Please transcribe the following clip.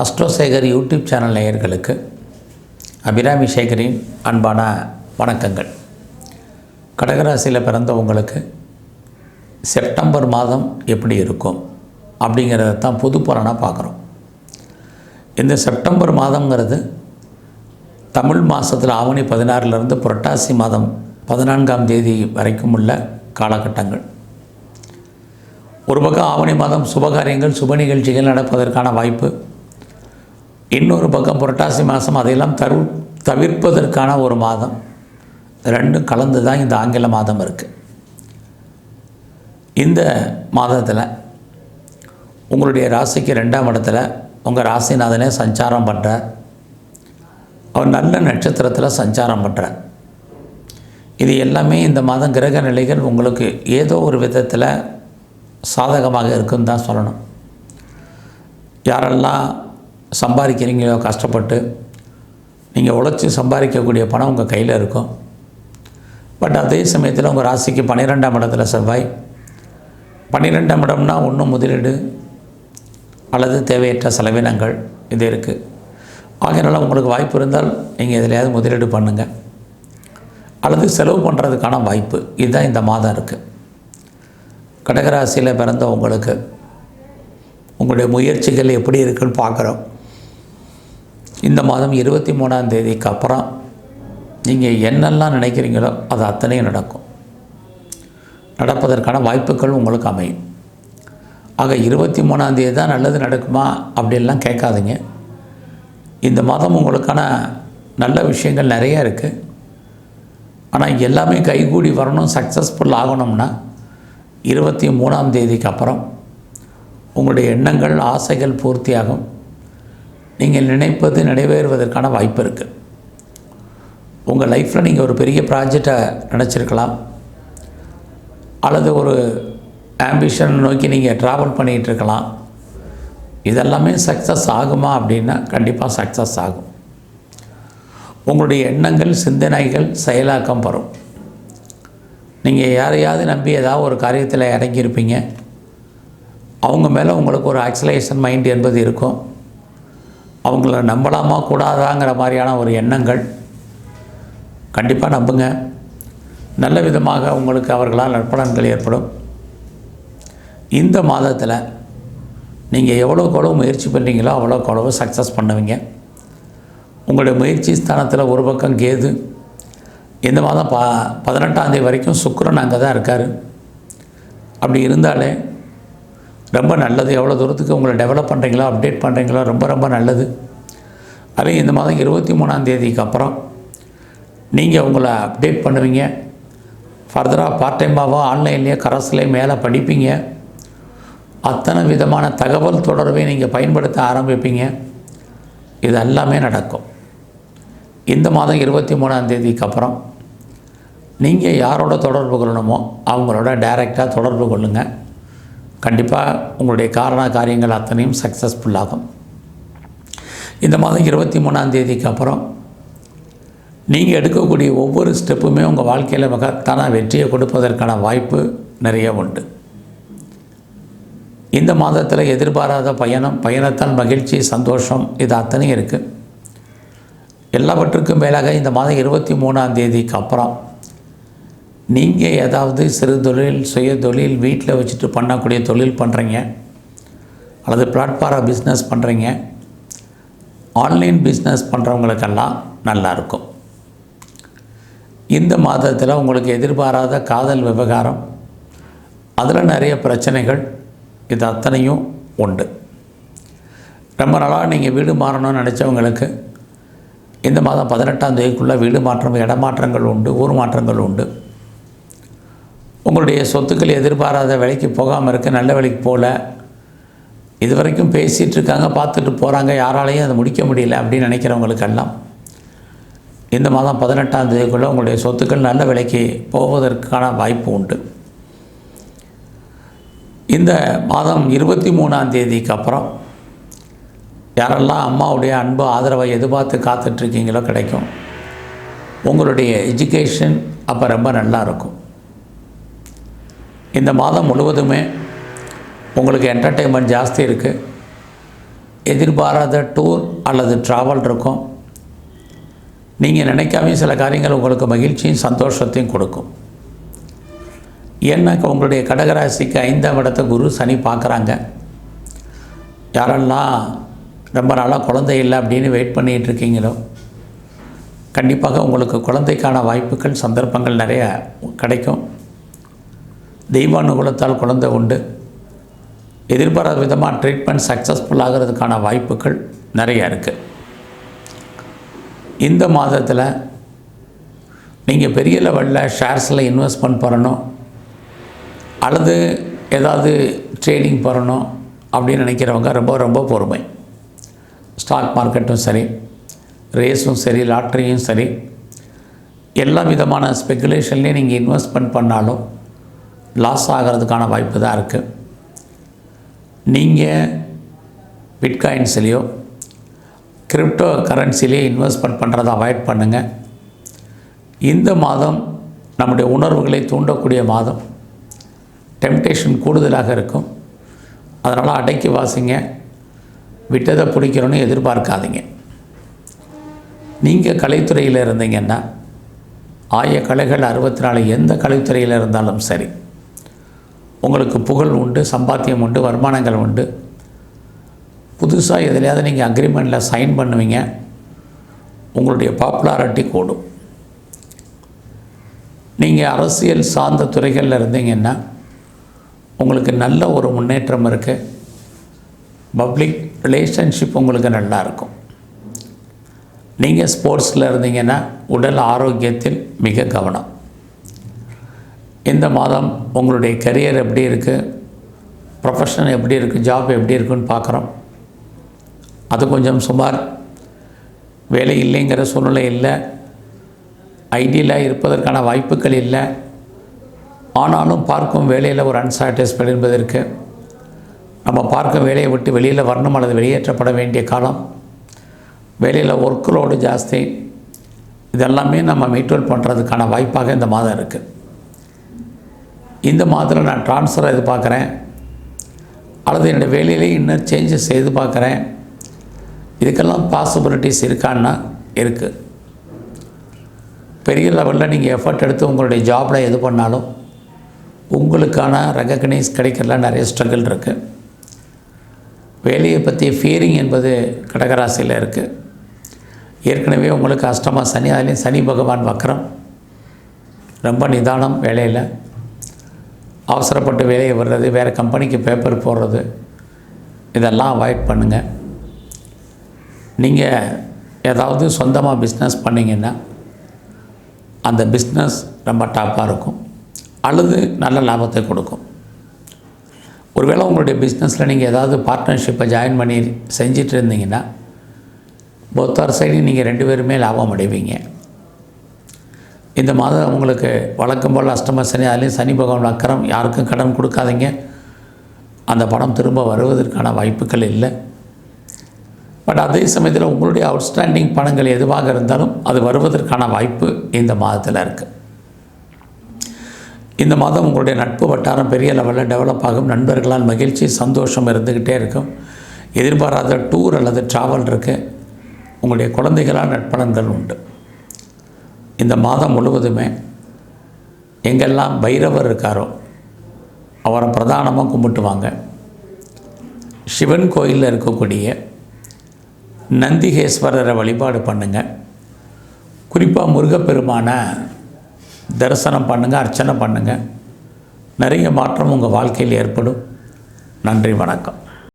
அஸ்ட்ரோசேகர் YouTube channel நேயர்களுக்கு அபிராமி சேகரின் அன்பான வணக்கங்கள். கடகராசியில் பிறந்தவங்களுக்கு செப்டம்பர் மாதம் எப்படி இருக்கும் அப்படிங்கிறத தான் புது பலனாக பார்க்குறோம். இந்த செப்டம்பர் மாதங்கிறது தமிழ் மாதத்தில் ஆவணி 16லேருந்து புரட்டாசி மாதம் 14ஆம் தேதி வரைக்கும் உள்ள காலகட்டங்கள். ஒரு பக்கம் ஆவணி மாதம் சுபகாரியங்கள் சுப நிகழ்ச்சிகள் நடப்பதற்கான வாய்ப்பு, இன்னொரு பக்கம் புரட்டாசி மாதம் அதையெல்லாம் தவிர்ப்பதற்கான ஒரு மாதம். ரெண்டும் கலந்து தான் இந்த ஆங்கில மாதம் இருக்குது. இந்த மாதத்தில் உங்களுடைய ராசிக்கு 2ஆம் இடத்துல உங்கள் ராசிநாதனே சஞ்சாரம் பண்ணுறார். அவர் நல்ல நட்சத்திரத்தில் சஞ்சாரம் பண்ணுறார். இது எல்லாமே இந்த மாதம் கிரக நிலைகள் உங்களுக்கு ஏதோ ஒரு விதத்தில் சாதகமாக இருக்குன்னு தான் சொல்லணும். யாரெல்லாம் சம்பாதிக்கிறீங்களோ கஷ்டப்பட்டு நீங்கள் உழைச்சி சம்பாதிக்கக்கூடிய பணம் உங்கள் கையில் இருக்கும். பட் அதே சமயத்தில் உங்கள் ராசிக்கு 12ஆம் இடத்துல செவ்வாய். 12ஆம் இடம்னா ஒன்றும் முதலீடு அல்லது தேவையற்ற செலவினங்கள் இது இருக்குது. ஆகையினால உங்களுக்கு வாய்ப்பு இருந்தால் நீங்கள் எதுலையாவது முதலீடு பண்ணுங்கள் அல்லது செலவு பண்ணுறதுக்கான வாய்ப்பு. இதுதான் இந்த மாதம் இருக்குது. கடகராசியில் பிறந்த உங்களுக்கு உங்களுடைய முயற்சிகள் எப்படி இருக்குன்னு பார்க்குறோம். இந்த மாதம் 23ஆம் தேதிக்கு அப்புறம் நீங்கள் என்னெல்லாம் நினைக்கிறீங்களோ அது அத்தனையும் நடக்கும். நடப்பதற்கான வாய்ப்புகள் உங்களுக்கு அமையும். ஆக 23ஆம் தேதி தான் நல்லது நடக்குமா அப்படின்லாம் கேட்காதீங்க. இந்த மாதம் உங்களுக்கான நல்ல விஷயங்கள் நிறைய இருக்குது. ஆனால் எல்லாமே கைகூடி வரணும், சக்ஸஸ்ஃபுல் ஆகணும்னா 23ஆம் தேதிக்கு அப்புறம் உங்களுடைய எண்ணங்கள் ஆசைகள் பூர்த்தியாகும். நீங்கள் நினைப்பது நிறைவேறுவதற்கான வாய்ப்பு இருக்குது. உங்கள் லைஃப்பில் நீங்கள் ஒரு பெரிய ப்ராஜெக்டை நினச்சிருக்கலாம் அல்லது ஒரு ஆம்பிஷன் நோக்கி நீங்கள் ட்ராவல் பண்ணிகிட்டு இருக்கலாம். இதெல்லாமே சக்ஸஸ் ஆகுமா அப்படின்னா கண்டிப்பாக சக்ஸஸ் ஆகும். உங்களுடைய எண்ணங்கள் சிந்தனைகள் செயலாக்கம் பெறும். நீங்கள் யாரையாவது நம்பி ஏதாவது ஒரு காரியத்தில் இறங்கியிருப்பீங்க. அவங்க மேலே உங்களுக்கு ஒரு ஆக்சலேஷன் மைண்ட் என்பது இருக்கும். அவங்கள நம்பலாமா கூடாதாங்கிற மாதிரியான ஒரு எண்ணங்கள். கண்டிப்பாக நம்புங்க. நல்ல விதமாக உங்களுக்கு அவர்களால் நற்பலன்கள் ஏற்படும். இந்த மாதத்தில் நீங்கள் எவ்வளோக்கு எவ்வளோ முயற்சி பண்ணுறீங்களோ அவ்வளோக்கு அவ்வளோ சக்ஸஸ் பண்ணுவீங்க. உங்களுடைய முயற்சி ஸ்தானத்தில் ஒரு பக்கம் கேது. இந்த மாதம் 18ஆம் தேதி வரைக்கும் சுக்கிரன் அங்கே தான் இருக்கார். அப்படி இருந்தாலே ரொம்ப நல்லது. எவ்வளோ தூரத்துக்கு உங்களை டெவலப் பண்ணுறீங்களோ அப்டேட் பண்ணுறீங்களோ ரொம்ப ரொம்ப நல்லது. அதே இந்த மாதம் 23ஆம் தேதிக்கு அப்புறம் நீங்கள் உங்களை அப்டேட் பண்ணுவீங்க. ஃபர்தராக பார்ட் டைமாவோ ஆன்லைன்லேயே கரஸ்லேயே மேலே படிப்பீங்க. அத்தனை விதமான தகவல் தொடர்பை நீங்கள் பயன்படுத்த ஆரம்பிப்பீங்க. இது எல்லாமே நடக்கும். இந்த மாதம் 23ஆம் தேதிக்கு அப்புறம் நீங்கள் யாரோட தொடர்பு கொள்ளணுமோ அவங்களோட டைரெக்டாக தொடர்பு கொள்ளுங்கள். கண்டிப்பாக உங்களுடைய காரியங்கள் அத்தனையும் சக்ஸஸ்ஃபுல்லாகும். இந்த மாதம் 23ஆம் தேதிக்கு அப்புறம் நீங்கள் எடுக்கக்கூடிய ஒவ்வொரு ஸ்டெப்புமே உங்கள் வாழ்க்கையில் மகத்தான வெற்றியை கொடுப்பதற்கான வாய்ப்பு நிறைய உண்டு. இந்த மாதத்தில் எதிர்பாராத பயணத்தால் மகிழ்ச்சி சந்தோஷம் இது அத்தனையும் இருக்குது. எல்லாவற்றுக்கும் மேலாக இந்த மாதம் 23ஆம் தேதிக்கு அப்புறம் நீங்கள் ஏதாவது சிறு தொழில் சுய தொழில் வீட்டில் வச்சுட்டு பண்ணக்கூடிய தொழில் பண்ணுறீங்க அல்லது பிளாட்ஃபார்ம் பிஸ்னஸ் பண்ணுறீங்க, ஆன்லைன் பிஸ்னஸ் பண்ணுறவங்களுக்கெல்லாம் நல்லாயிருக்கும். இந்த மாதத்தில் உங்களுக்கு எதிர்பாராத காதல் விவகாரம், அதில் நிறைய பிரச்சனைகள் இது அத்தனையும் உண்டு. ரொம்ப நாளாக நீங்கள் வீடு மாறணும்னு நினச்சவங்களுக்கு இந்த மாதம் 18ஆம் தேதிக்குள்ளே வீடு மாற்றம், இடமாற்றங்கள் உண்டு, ஊர் மாற்றங்கள் உண்டு. உங்களுடைய சொத்துக்கள் எதிர்பாராத வேலைக்கு போகாமல் இருக்க, நல்ல வேலைக்கு போகல, இது வரைக்கும் பேசிகிட்டு இருக்காங்க, பார்த்துட்டு போகிறாங்க, யாராலையும் அதை முடிக்க முடியல அப்படின்னு நினைக்கிறவங்களுக்கெல்லாம் இந்த மாதம் 18ஆம் தேதிக்குள்ளே உங்களுடைய சொத்துக்கள் நல்ல விலைக்கு போவதற்கான வாய்ப்பு உண்டு. இந்த மாதம் 23ஆம் தேதிக்கு அப்புறம் யாரெல்லாம் அம்மாவுடைய அன்பு ஆதரவை எதிர்பார்த்து காத்துட்ருக்கீங்களோ கிடைக்கும். உங்களுடைய எஜுகேஷன் அப்போ ரொம்ப நல்லா இருக்கும். இந்த மாதம் முழுவதுமே உங்களுக்கு என்டர்டெயின்மெண்ட் ஜாஸ்தி இருக்குது. எதிர்பாராத டூர் அல்லது ட்ராவல் இருக்கும். நீங்கள் நினைக்காமே சில காரியங்கள் உங்களுக்கு மகிழ்ச்சியும் சந்தோஷத்தையும் கொடுக்கும். ஏன்னாக்க உங்களுடைய கடகராசிக்கு 5ஆம் இடத்தை குரு சனி பார்க்குறாங்க. யாரெல்லாம் ரொம்ப நாளாக குழந்தை இல்லை அப்படின்னு வெயிட் பண்ணிகிட்டு இருக்கீங்களோ, கண்டிப்பாக உங்களுக்கு குழந்தைக்கான வாய்ப்புகள் சந்தர்ப்பங்கள் நிறைய கிடைக்கும். தெய்வானுகூலத்தால் குழந்தை உண்டு. எதிர்பாராத விதமாக ட்ரீட்மெண்ட் சக்ஸஸ்ஃபுல் ஆகிறதுக்கான வாய்ப்புகள் நிறைய இருக்குது. இந்த மாதத்தில் நீங்கள் பெரிய லெவலில் ஷேர்ஸில் இன்வெஸ்ட்மெண்ட் பண்ணணும் அல்லது ஏதாவது ட்ரேடிங் பண்ணணும் அப்படின்னு நினைக்கிறவங்க ரொம்ப ரொம்ப பொறுமை. ஸ்டாக் மார்க்கெட்டும் சரி, ரேஸும் சரி, லாட்ரியும் சரி, எல்லா விதமான ஸ்பெகுலேஷன்லேயும் நீங்கள் இன்வெஸ்ட்மெண்ட் பண்ணாலும் லாஸ் ஆகிறதுக்கான வாய்ப்பு தான் இருக்குது. நீங்கள் பிட்காயின்ஸ்லேயோ கிரிப்டோ கரன்சிலேயே இன்வெஸ்ட்மெண்ட் பண்ணுறதை அவாய்ட் பண்ணுங்கள். இந்த மாதம் நம்முடைய உணர்வுகளை தூண்டக்கூடிய மாதம். டெம்டேஷன் கூடுதலாக இருக்கும். அதனால் அடக்கி வாசிங்க. விட்டதை பிடிக்கிறோன்னு எதிர்பார்க்காதீங்க. நீங்கள் கலைத்துறையில் இருந்தீங்கன்னா, கலைகள் 64 எந்த கலைத்துறையில் இருந்தாலும் சரி, உங்களுக்கு புகழ் உண்டு, சம்பாத்தியம் உண்டு, வருமானங்கள் உண்டு. புதுசாக எதுலையாவது நீங்கள் அக்ரிமெண்ட்டில் சைன் பண்ணுவீங்க. உங்களுடைய பாப்புலாரிட்டி கூடும். நீங்கள் அரசியல் சார்ந்த துறைகளில் இருந்தீங்கன்னா உங்களுக்கு நல்ல ஒரு முன்னேற்றம் இருக்குது. பப்ளிக் ரிலேஷன்ஷிப் உங்களுக்கு நல்லா இருக்கும். நீங்கள் ஸ்போர்ட்ஸில் இருந்தீங்கன்னா உடல் ஆரோக்கியத்தில் மிக கவனம். இந்த மாதம் உங்களுடைய கரியர் எப்படி இருக்குது, ப்ரொஃபஷன் எப்படி இருக்குது, ஜாப் எப்படி இருக்குன்னு பார்க்குறோம். அது கொஞ்சம் சுமார். வேலை இல்லைங்கிற சூழ்நிலை இல்லை, ஐடியலாக இருப்பதற்கான வாய்ப்புகள் இல்லை. ஆனாலும் பார்க்கும் வேலையில் ஒரு அன்சாட்டிஸ்ஃபைடு என்பது இருக்குது. நம்ம பார்க்கும் வேலையை விட்டு வெளியில் வரணும் அல்லது வெளியேற்றப்பட வேண்டிய காலம். வேலையில் ஒர்க்லோடு ஜாஸ்தி. இதெல்லாமே நம்ம மீட்அவுட் பண்ணுறதுக்கான வாய்ப்பாக இந்த மாதம் இருக்குது. இந்த மாதத்தில் நான் ட்ரான்ஸ்ஃபர் எதிர்பார்க்குறேன் அல்லது என்னுடைய வேலையிலே இன்னும் சேஞ்சஸ் எதிர்பார்க்குறேன். இதுக்கெல்லாம் பாசிபிலிட்டிஸ் இருக்கான்னா இருக்குது. பெரிய லெவலில் நீங்கள் எஃபர்ட் எடுத்து உங்களுடைய ஜாபில் எது பண்ணாலும் உங்களுக்கான ரெகக்னைஸ் கிடைக்கிறதுல நிறைய ஸ்ட்ரகிள் இருக்குது. வேலையை பற்றிய ஃபியரிங் என்பது கடகராசியில் இருக்குது. ஏற்கனவே உங்களுக்கு அஷ்டமா சனி, அதுலேயும் சனி பகவான் வக்ரம். ரொம்ப நிதானம் வேலையில். அவசரப்பட்டு வேலையை வர்றது, வேறு கம்பெனிக்கு பேப்பர் போடுறது, இதெல்லாம் அவாய்ட் பண்ணுங்கள். நீங்கள் ஏதாவது சொந்தமாக பிஸ்னஸ் பண்ணிங்கன்னா அந்த பிஸ்னஸ் ரொம்ப டாப்பாக இருக்கும் அல்லது நல்ல லாபத்தை கொடுக்கும். ஒருவேளை உங்களுடைய பிஸ்னஸில் நீங்கள் ஏதாவது பார்ட்னர்ஷிப்பை ஜாயின் பண்ணி செஞ்சிட்டு இருந்தீங்கன்னா போத்தார் சைடு நீங்கள் 2 பேருமே லாபம் அடைவீங்க. இந்த மாதம் உங்களுக்கு வழக்கம் போல் அஷ்டம சனி, அதுலேயும் சனி பகவான் வக்கரம். யாருக்கும் கடன் கொடுக்காதீங்க. அந்த பணம் திரும்ப வருவதற்கான வாய்ப்புகள் இல்லை. பட் அதே சமயத்தில் உங்களுடைய அவுட்ஸ்டாண்டிங் பணங்கள் எதுவாக இருந்தாலும் அது வருவதற்கான வாய்ப்பு இந்த மாதத்தில் இருக்குது. இந்த மாதம் உங்களுடைய நட்பு வட்டாரம் பெரிய லெவலில் டெவலப் ஆகும். நண்பர்களால் மகிழ்ச்சி சந்தோஷம் இருந்துக்கிட்டே இருக்கும். எதிர்பாராத டூர் அல்லது ட்ராவல் இருக்குது. உங்களுடைய குழந்தைகளால் நட்பலன்கள் உண்டு. இந்த மாதம் முழுவதுமே எங்கெல்லாம் பைரவர் இருக்காரோ அவரை பிரதானமாக கும்பிட்டு வாங்க. சிவன் கோயிலில் இருக்கக்கூடிய நந்திகேஸ்வரரை வழிபாடு பண்ணுங்கள். குறிப்பாக முருகப்பெருமான தரிசனம் பண்ணுங்கள், அர்ச்சனை பண்ணுங்கள். நிறைய மாற்றம் உங்கள் வாழ்க்கையில் ஏற்படும். நன்றி, வணக்கம்.